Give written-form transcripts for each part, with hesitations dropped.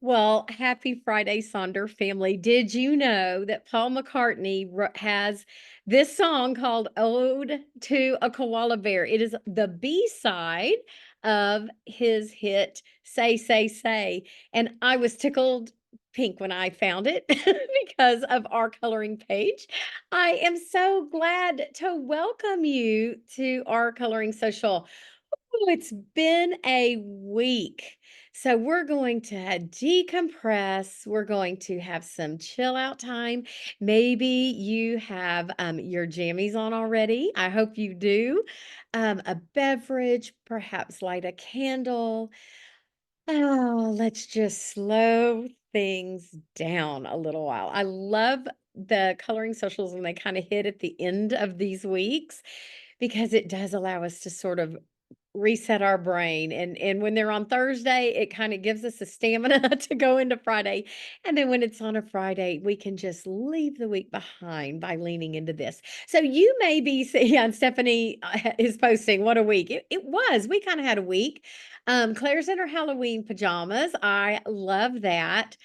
Well, happy Friday, Sonder family. Did you know that Paul McCartney has this song called Ode to a Koala Bear? It is the B side of his hit Say, Say, Say. And I was tickled pink when I found it because of our coloring page. I am so glad to welcome you to our coloring social. Oh, it's been a week. So we're going to decompress. We're going to have some chill out time. Maybe you have your jammies on already. I hope you do. A beverage, perhaps light a candle. Oh, let's just slow things down a little while. I love the coloring socials when they kind of hit at the end of these weeks because it does allow us to sort of reset our brain, and when they're on Thursday, it kinda gives us the stamina to go into Friday, and then when it's on a Friday, we can just leave the week behind by leaning into this. So you may be yeah, and Stephanie, is posting, "What a week." It was, we kinda had a week. Claire's in her Halloween pajamas, I love that.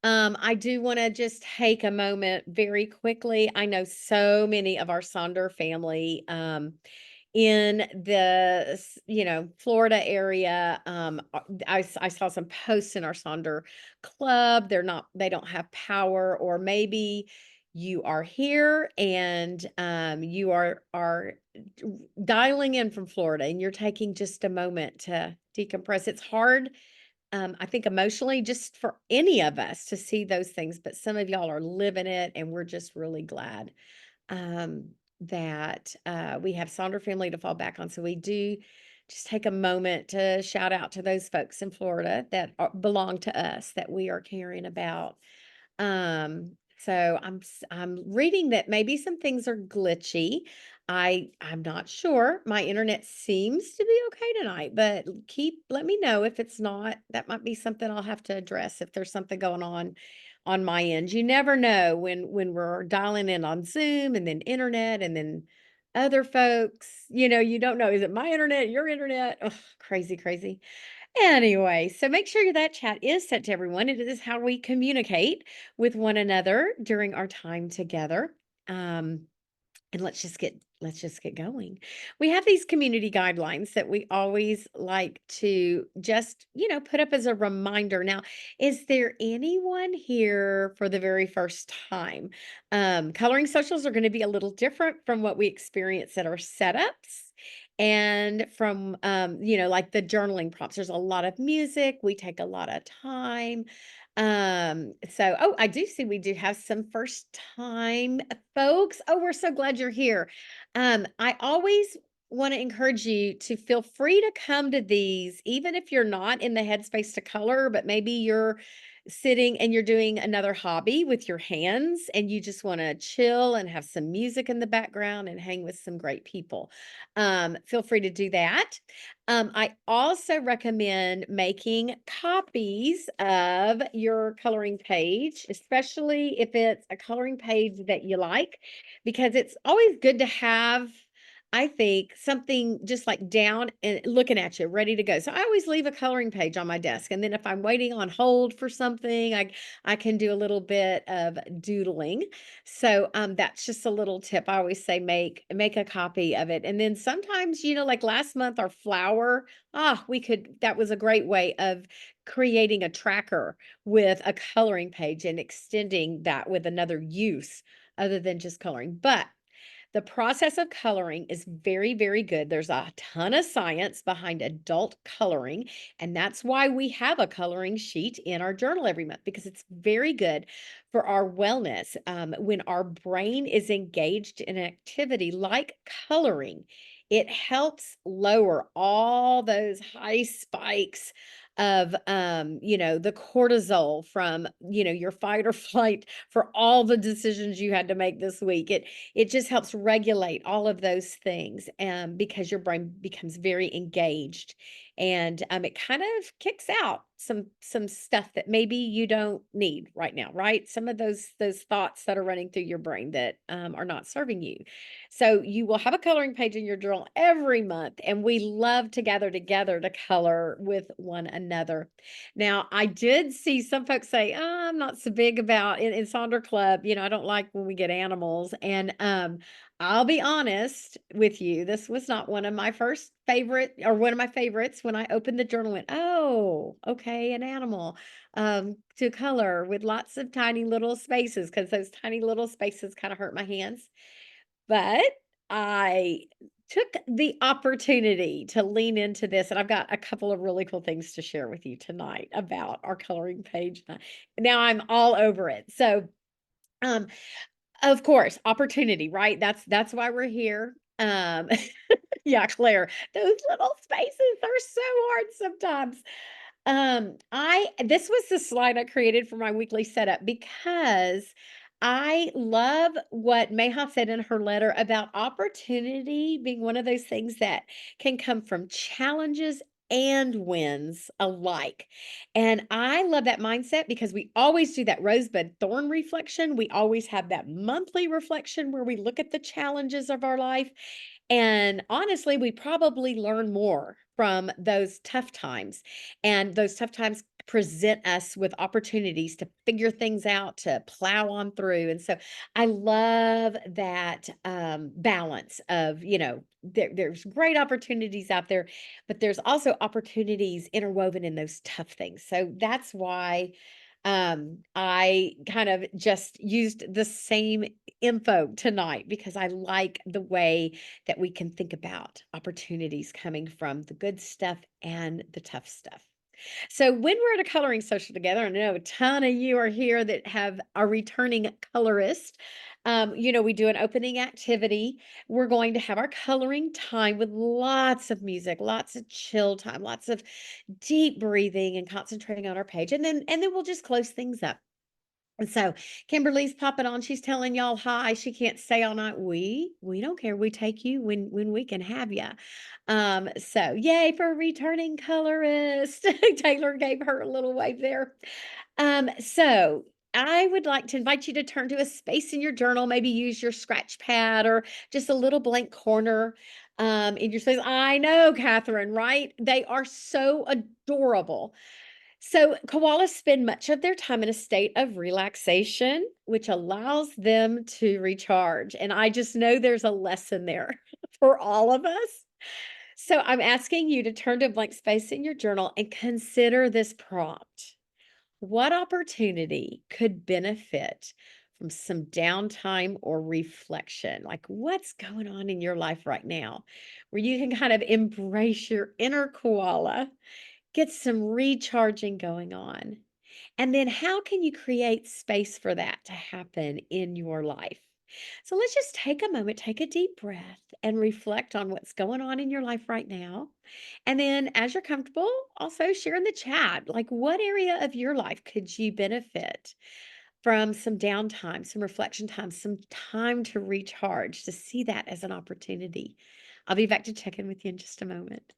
I do wanna just take a moment very quickly. I know so many of our Sonder family, in the Florida area. I saw some posts in our Sonder club. They don't have power, or maybe you are here and you are dialing in from Florida and you're taking just a moment to decompress. It's hard, I think, emotionally, just for any of us to see those things, but some of y'all are living it, and we're just really glad um, that we have Sonder family to fall back on. So we do just take a moment to shout out to those folks in Florida that belong to us that we are caring about. So I'm reading that maybe some things are glitchy. I'm not sure. My internet seems to be okay tonight, but let me know if it's not. That might be something I'll have to address if there's something going on my end. You never know when we're dialing in on Zoom and then internet and then other folks, you don't know. Is it my internet, your internet? Ugh, crazy, crazy. Anyway, so make sure that chat is set to everyone. It is how we communicate with one another during our time together. Um, and let's just get going. We have these community guidelines that we always like to just, put up as a reminder. Now, is there anyone here for the very first time? Coloring socials are going to be a little different from what we experience at our setups. And from like the journaling prompts, there's a lot of music. We take a lot of time. So I do see we do have some first time folks. Oh, we're so glad you're here. I always want to encourage you to feel free to come to these, even if you're not in the headspace to color, but maybe you're sitting and you're doing another hobby with your hands and you just want to chill and have some music in the background and hang with some great people. Feel free to do that. I also recommend making copies of your coloring page, especially if it's a coloring page that you like, because it's always good to have, I think, something just like down and looking at you, ready to go. So I always leave a coloring page on my desk. And then if I'm waiting on hold for something, I can do a little bit of doodling. So that's just a little tip. I always say make a copy of it. And then sometimes, like last month, our flower, that was a great way of creating a tracker with a coloring page and extending that with another use other than just coloring. But the process of coloring is very, very good. There's a ton of science behind adult coloring, and that's why we have a coloring sheet in our journal every month because it's very good for our wellness. When our brain is engaged in an activity like coloring, it helps lower all those high spikes of the cortisol from your fight or flight for all the decisions you had to make this week. It just helps regulate all of those things, because your brain becomes very engaged and it kind of kicks out some stuff that maybe you don't need right now, right? Some of those thoughts that are running through your brain that are not serving you. So you will have a coloring page in your journal every month, and we love to gather together to color with one another. Now, I did see some folks say, "Oh, I'm not so big about in Sonder Club, I don't like when we get animals." And I'll be honest with you, this was not one of my first favorite or one of my favorites when I opened the journal and went, "Oh, okay, an animal to color with lots of tiny little spaces," because those tiny little spaces kind of hurt my hands. But I took the opportunity to lean into this, and I've got a couple of really cool things to share with you tonight about our coloring page. Now I'm all over it. So, um, of course, opportunity, right? That's why we're here. Yeah, Claire, those little spaces are so hard sometimes. I this was the slide I created for my weekly setup because I love what Mayha said in her letter about opportunity being one of those things that can come from challenges and wins alike. And I love that mindset because we always do that rosebud thorn reflection. We always have that monthly reflection where we look at the challenges of our life. And honestly, we probably learn more from those tough times. And those tough times present us with opportunities to figure things out, to plow on through. And so I love that balance of, there's great opportunities out there, but there's also opportunities interwoven in those tough things. So that's why I kind of just used the same info tonight because I like the way that we can think about opportunities coming from the good stuff and the tough stuff. So when we're at a coloring social together, I know a ton of you are here that are returning colorist. We do an opening activity. We're going to have our coloring time with lots of music, lots of chill time, lots of deep breathing and concentrating on our page. And then we'll just close things up. And so Kimberly's popping on. She's telling y'all hi. She can't stay all night. We don't care. We take you when we can have you. So yay for returning colorist. Taylor gave her a little wave there. So I would like to invite you to turn to a space in your journal. Maybe use your scratch pad or just a little blank corner in your space. I know, Catherine, right? They are so adorable. So, koalas spend much of their time in a state of relaxation, which allows them to recharge. And I just know there's a lesson there for all of us. So, I'm asking you to turn to a blank space in your journal and consider this prompt. What opportunity could benefit from some downtime or reflection? Like, what's going on in your life right now where you can kind of embrace your inner koala, get some recharging going on. And then how can you create space for that to happen in your life? So let's just take a moment, take a deep breath, and reflect on what's going on in your life right now. And then, as you're comfortable, also share in the chat like what area of your life could you benefit from some downtime, some reflection time, some time to recharge, to see that as an opportunity. I'll be back to check in with you in just a moment.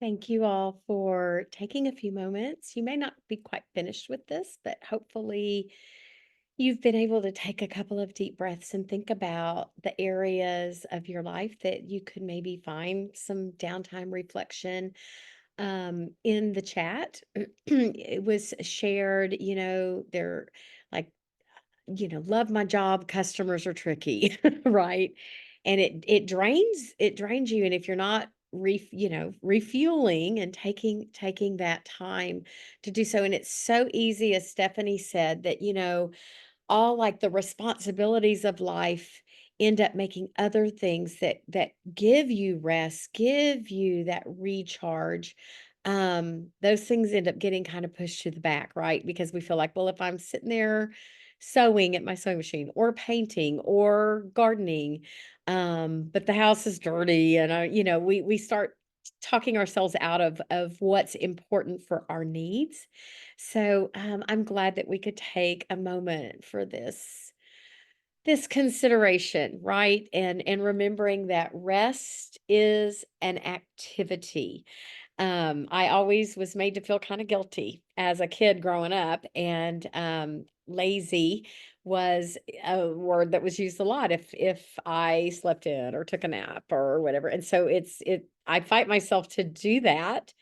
Thank you all for taking a few moments. You may not be quite finished with this, but hopefully you've been able to take a couple of deep breaths and think about the areas of your life that you could maybe find some downtime reflection. In the chat, it was shared, they're like, love my job, customers are tricky, right? And it drains you. And if you're not refueling and taking that time to do so, and it's so easy, as Stephanie said, that all like the responsibilities of life end up making other things that give you rest, give you that recharge. Those things end up getting kind of pushed to the back, right? Because we feel like, well, if I'm sitting there sewing at my sewing machine or painting or gardening, but the house is dirty, and we start talking ourselves out of what's important for our needs. So, I'm glad that we could take a moment for this consideration, right? And remembering that rest is an activity. I always was made to feel kind of guilty as a kid growing up, and lazy was a word that was used a lot if I slept in or took a nap or whatever. And so I fight myself to do that,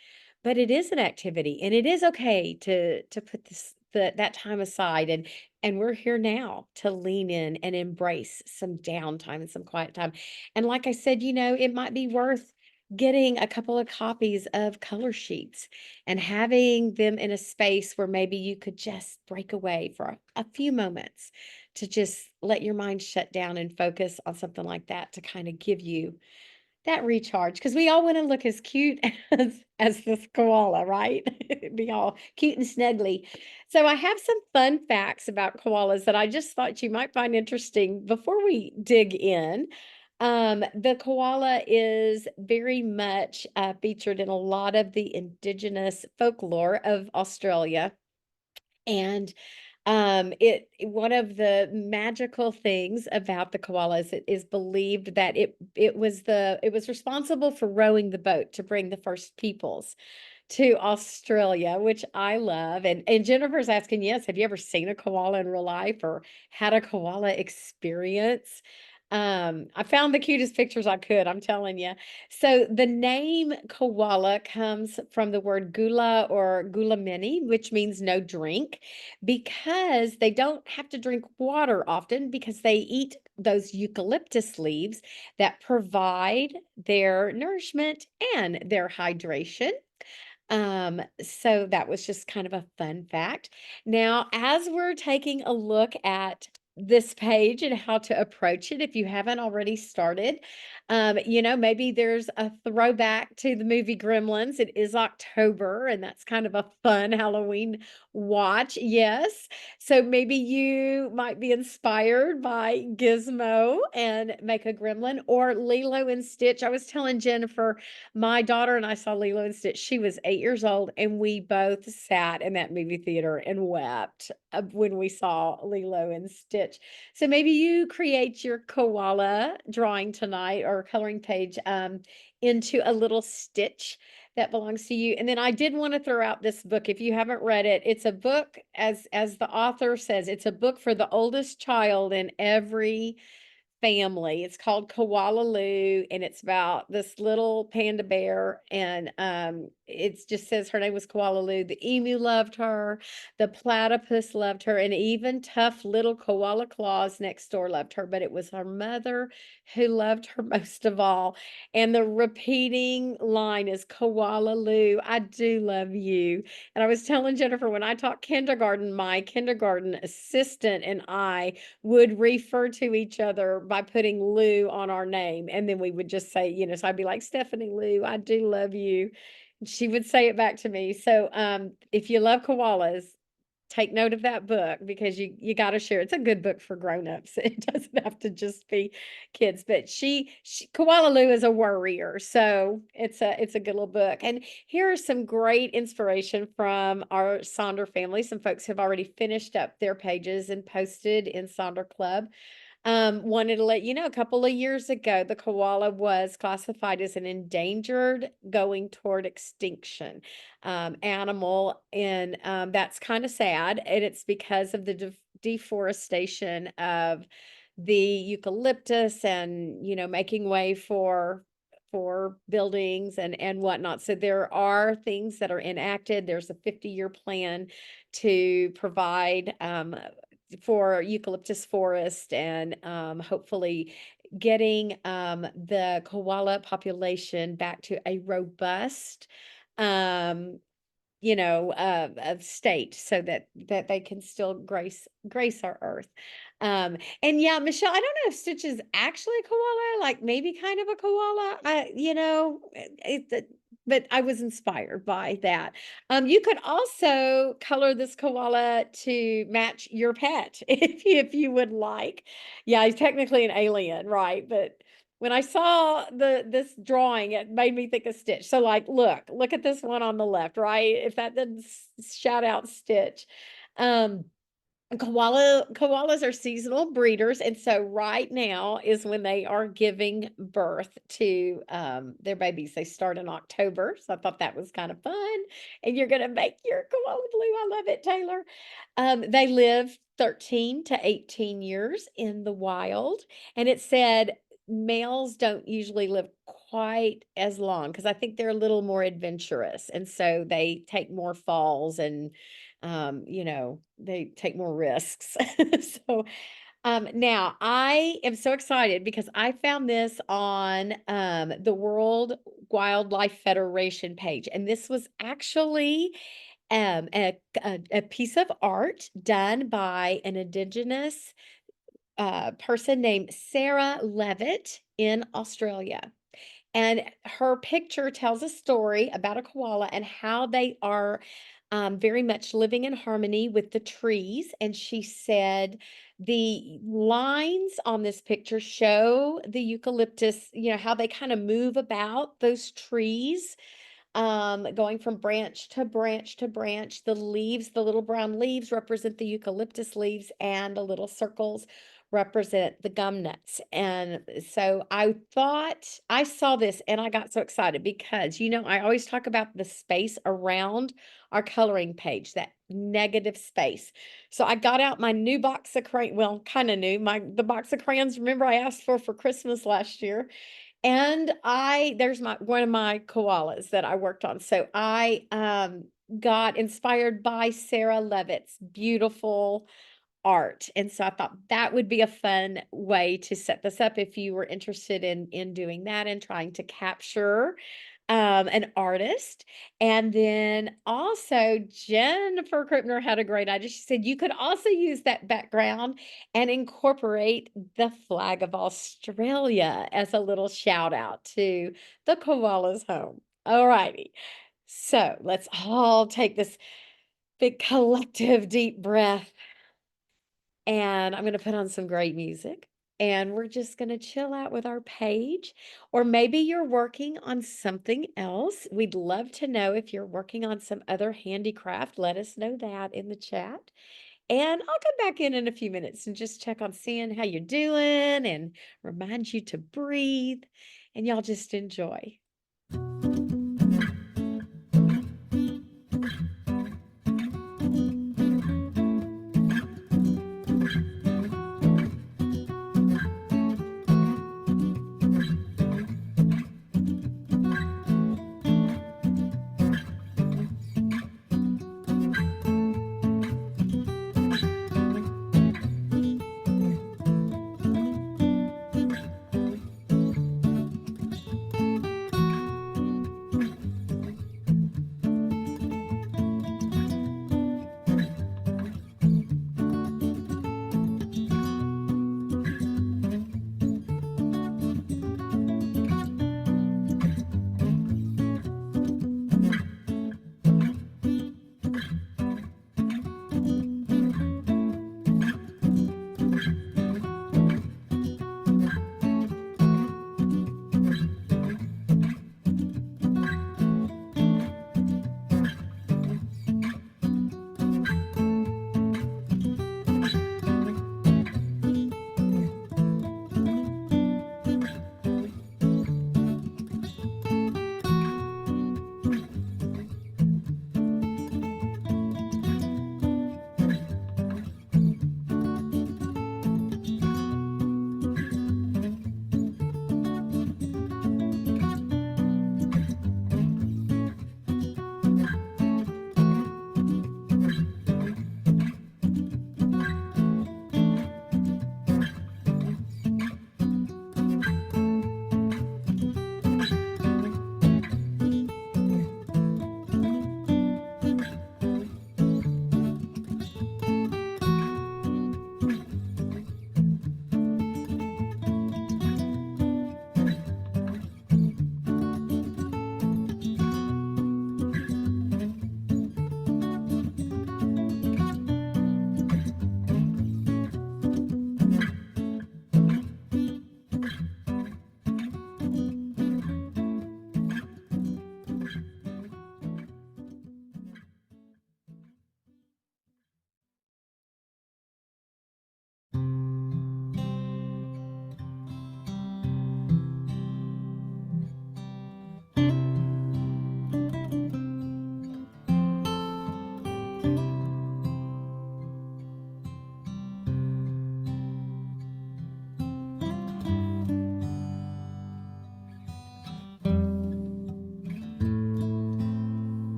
but it is an activity, and it is okay to put that time aside, and we're here now to lean in and embrace some downtime and some quiet time. And like I said, it might be worth getting a couple of copies of color sheets and having them in a space where maybe you could just break away for a few moments to just let your mind shut down and focus on something like that to kind of give you that recharge, because we all wanna look as cute as this koala, right? Be all cute and snuggly. So I have some fun facts about koalas that I just thought you might find interesting before we dig in. The koala is very much, featured in a lot of the indigenous folklore of Australia, and it one of the magical things about the koalas, it is believed that it was responsible for rowing the boat to bring the first peoples to Australia, which I love. And Jennifer's asking, yes, have you ever seen a koala in real life or had a koala experience? I found the cutest pictures I could, I'm telling you. So the name koala comes from the word gula or gulamini, which means no drink, because they don't have to drink water often because they eat those eucalyptus leaves that provide their nourishment and their hydration. So that was just kind of a fun fact. Now, as we're taking a look at this page and how to approach it, if you haven't already started, maybe there's a throwback to the movie Gremlins. It is October, and that's kind of a fun Halloween watch. Yes. So maybe you might be inspired by Gizmo and make a gremlin, or Lilo and Stitch. I was telling Jennifer, my daughter and I saw Lilo and Stitch. She was 8 years old, and we both sat in that movie theater and wept when we saw Lilo and Stitch. So maybe you create your koala drawing tonight or coloring page into a little Stitch that belongs to you. And then I did want to throw out this book. If you haven't read it, it's a book, as the author says, it's a book for the oldest child in every family. It's called Koala Lou, and it's about this little panda bear. And it just says her name was Koala Lou. The emu loved her, the platypus loved her, and even tough little koala claus next door loved her. But it was her mother who loved her most of all. And the repeating line is, Koala Lou, I do love you. And I was telling Jennifer, when I taught kindergarten, my kindergarten assistant and I would refer to each other by putting Lou on our name. And then we would just say, so I'd be like, Stephanie Lou, I do love you. And she would say it back to me. So if you love koalas, take note of that book, because you got to share. It's a good book for grown-ups. It doesn't have to just be kids, but she Koala Lou is a worrier. So it's a good little book. And here are some great inspiration from our Sonder family. Some folks have already finished up their pages and posted in Sonder Club. Wanted to let you know a couple of years ago, the koala was classified as an endangered, going toward extinction animal. And that's kind of sad. And it's because of the deforestation of the eucalyptus and, making way for buildings and whatnot. So there are things that are enacted. There's a 50-year plan to provide for eucalyptus forest and hopefully getting the koala population back to a robust um, of state so that they can still grace our earth. And yeah, Michelle, I don't know if Stitch is actually a koala, like maybe kind of a koala. But I was inspired by that. You could also color this koala to match your pet if you would like. Yeah, he's technically an alien, right? But when I saw this drawing, it made me think of Stitch. So like, look at this one on the left, right? If that didn't shout out Stitch. Um, koalas are seasonal breeders, and so right now is when they are giving birth to their babies. They start in October, so I thought that was kind of fun. And you're gonna make your koala blue. I love it, Taylor. They live 13 to 18 years in the wild, and it said males don't usually live quite as long because I think they're a little more adventurous, and so they take more falls and they take more risks. So, now I am so excited because I found this on the World Wildlife Federation page, and this was actually a piece of art done by an indigenous person named Sarah Levitt in Australia. And her picture tells a story about a koala and how they are very much living in harmony with the trees. And she said the lines on this picture show the eucalyptus, how they kind of move about those trees, going from branch to branch to branch. The leaves, the little brown leaves represent the eucalyptus leaves, and the little circles represent the gum nuts. And so I thought I saw this and I got so excited because, I always talk about the space around our coloring page, that negative space. So I got out my new box of crayons, well, kind of new, the box of crayons, remember I asked for Christmas last year. And there's one of my koalas that I worked on. So I got inspired by Sarah Levitt's beautiful art. And so I thought that would be a fun way to set this up if you were interested in doing that and trying to capture an artist. And then also Jennifer Krupner had a great idea. She said you could also use that background and incorporate the flag of Australia as a little shout out to the koala's home. All righty. So let's all take this big collective deep breath. And I'm going to put on some great music. And we're just going to chill out with our page. Or maybe you're working on something else. We'd love to know if you're working on some other handicraft. Let us know that in the chat. And I'll come back in a few minutes and just check on seeing how you're doing and remind you to breathe. And y'all just enjoy.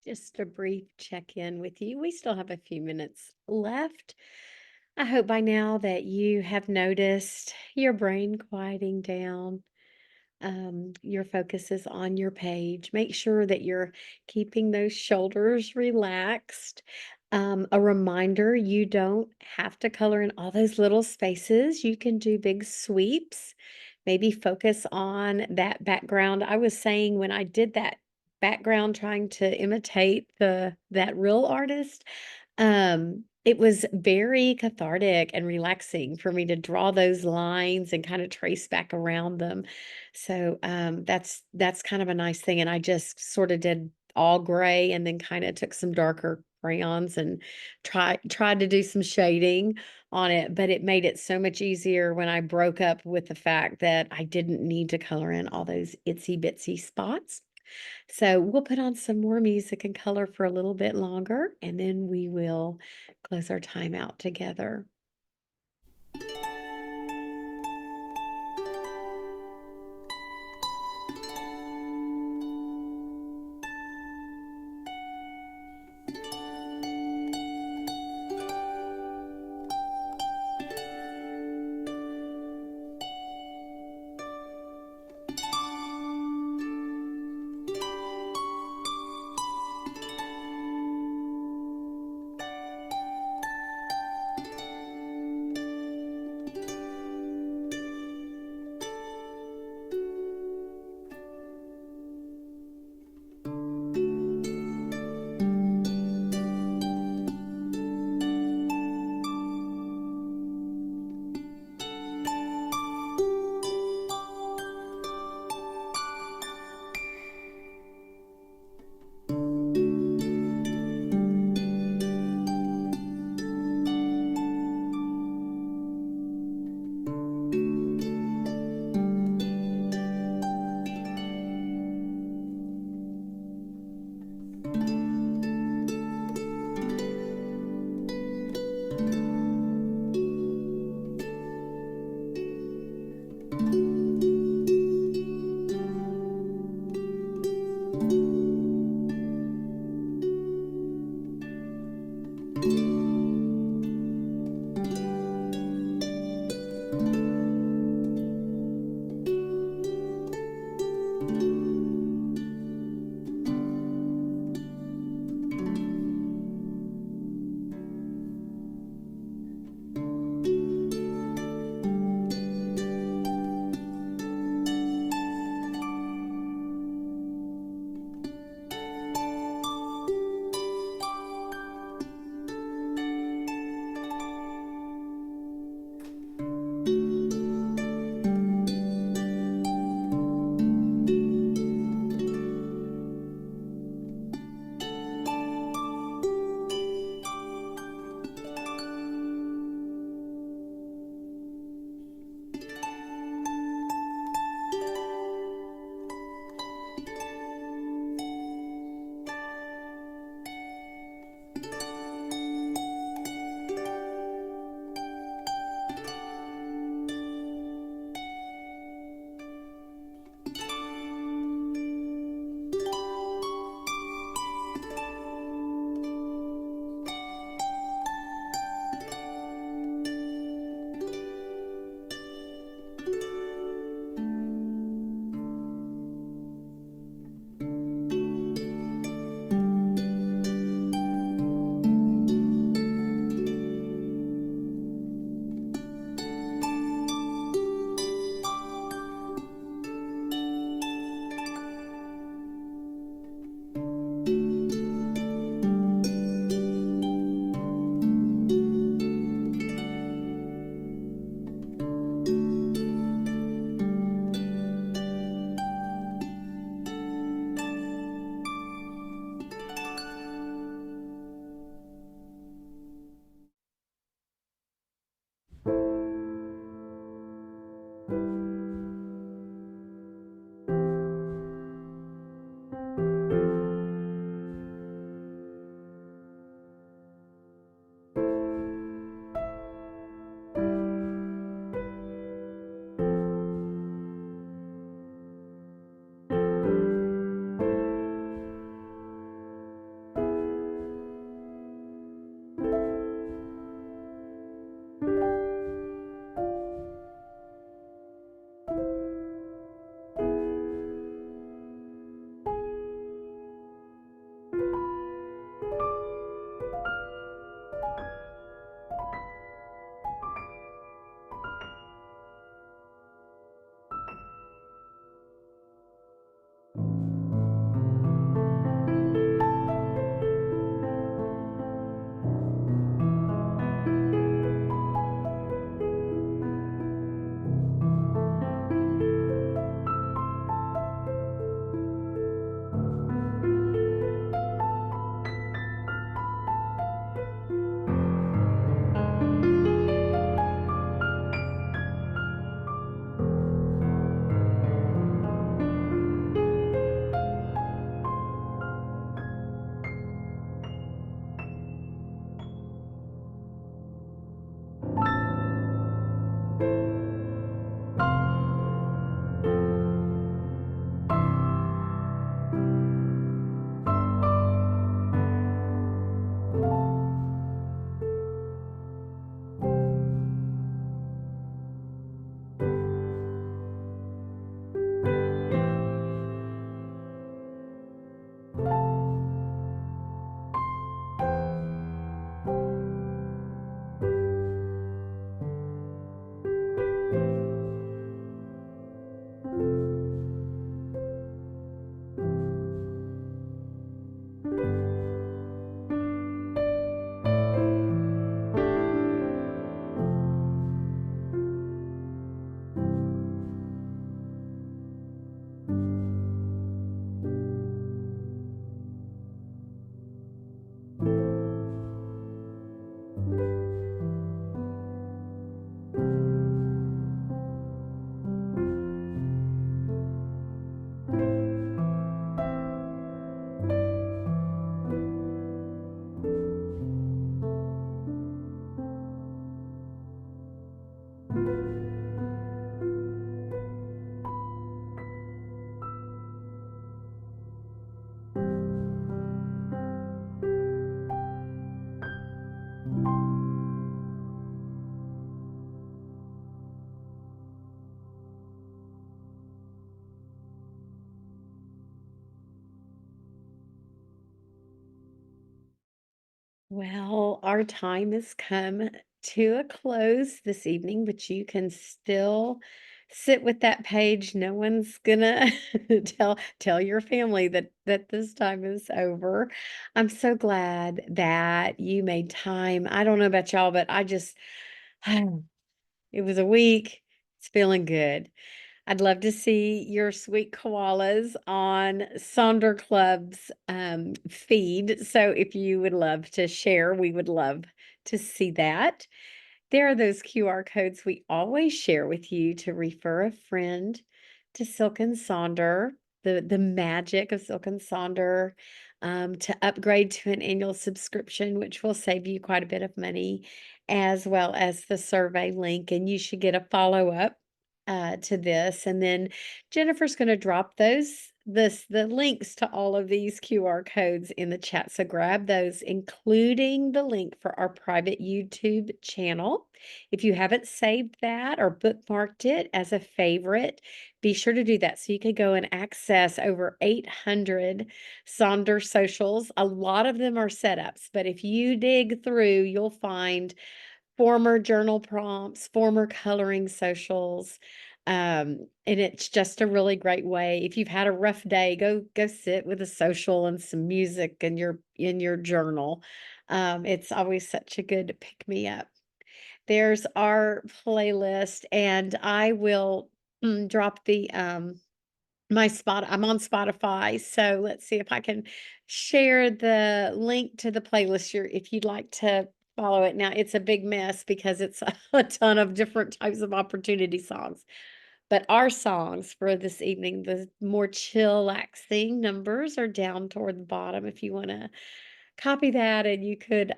Just a brief check in with you. We still have a few minutes left. I hope by now that you have noticed your brain quieting down. Your focus is on your page. Make sure that you're keeping those shoulders relaxed. A reminder, you don't have to color in all those little spaces. You can do big sweeps. Maybe focus on that background. I was saying when I did that background trying to imitate that real artist, it was very cathartic and relaxing for me to draw those lines and kind of trace back around them. So, that's kind of a nice thing, and I just sorta did all gray and then kinda took some darker crayons and tried to do some shading on it, but it made it so much easier when I broke up with the fact that I didn't need to color in all those itsy bitsy spots. So, we'll put on some more music and color for a little bit longer, and then we will close our time out together. Well, our time has come to a close this evening, but you can still sit with that page. No one's gonna tell your family that this time is over. I'm so glad that you made time. I don't know about y'all, but I just it was a week. It's feeling good. I'd love to see your sweet koalas on Sonder Club's feed. So if you would love to share, we would love to see that. There are those QR codes we always share with you to refer a friend to Silk and Sonder, the magic of Silk and Sonder, to upgrade to an annual subscription, which will save you quite a bit of money, as well as the survey link. And you should get a follow up to this. And then Jennifer's going to drop the links to all of these QR codes in the chat. So grab those, including the link for our private YouTube channel. If you haven't saved that or bookmarked it as a favorite, be sure to do that so you can go and access over 800 Sonder socials. A lot of them are setups, but if you dig through, you'll find former journal prompts, former coloring socials. And it's just a really great way. If you've had a rough day, go sit with a social and some music in your journal. It's always such a good pick me up. There's our playlist, and I will drop the I'm on Spotify, so let's see if I can share the link to the playlist here if you'd like to follow it. Now, it's a big mess because it's a ton of different types of opportunity songs. But our songs for this evening, the more chillaxing numbers are down toward the bottom if you wanna copy that and you could,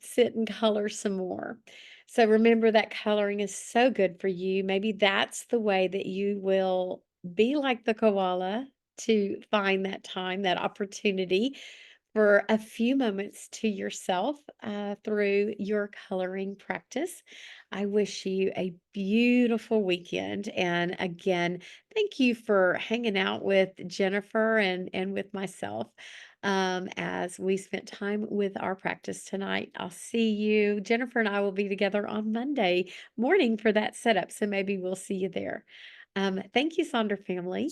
sit and color some more. So remember that coloring is so good for you. Maybe that's the way that you will be like the koala to find that time, that opportunity for a few moments to yourself through your coloring practice. I wish you a beautiful weekend. And again, thank you for hanging out with Jennifer and with myself as we spent time with our practice tonight. I'll see you. Jennifer and I will be together on Monday morning for that setup. So maybe we'll see you there. Thank you, Sonder family.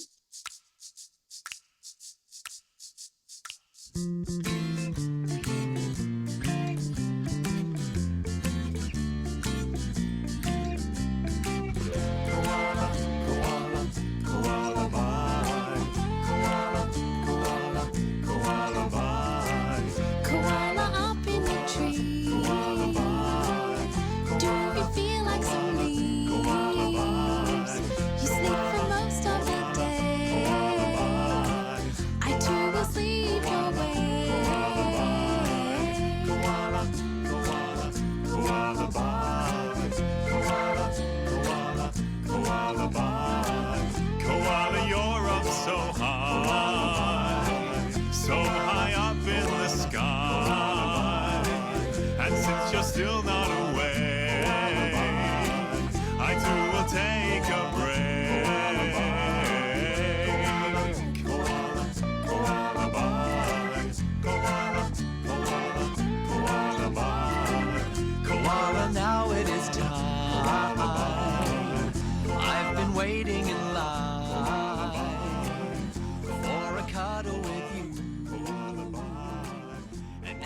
Koala up in the tree. Do you feel like some leaves? You sleep for most of the day. I too will sleep your way. Koala, koala, koala bye. Koala, koala, koala bye. Koala, you're up so high up in the sky. And since you're still not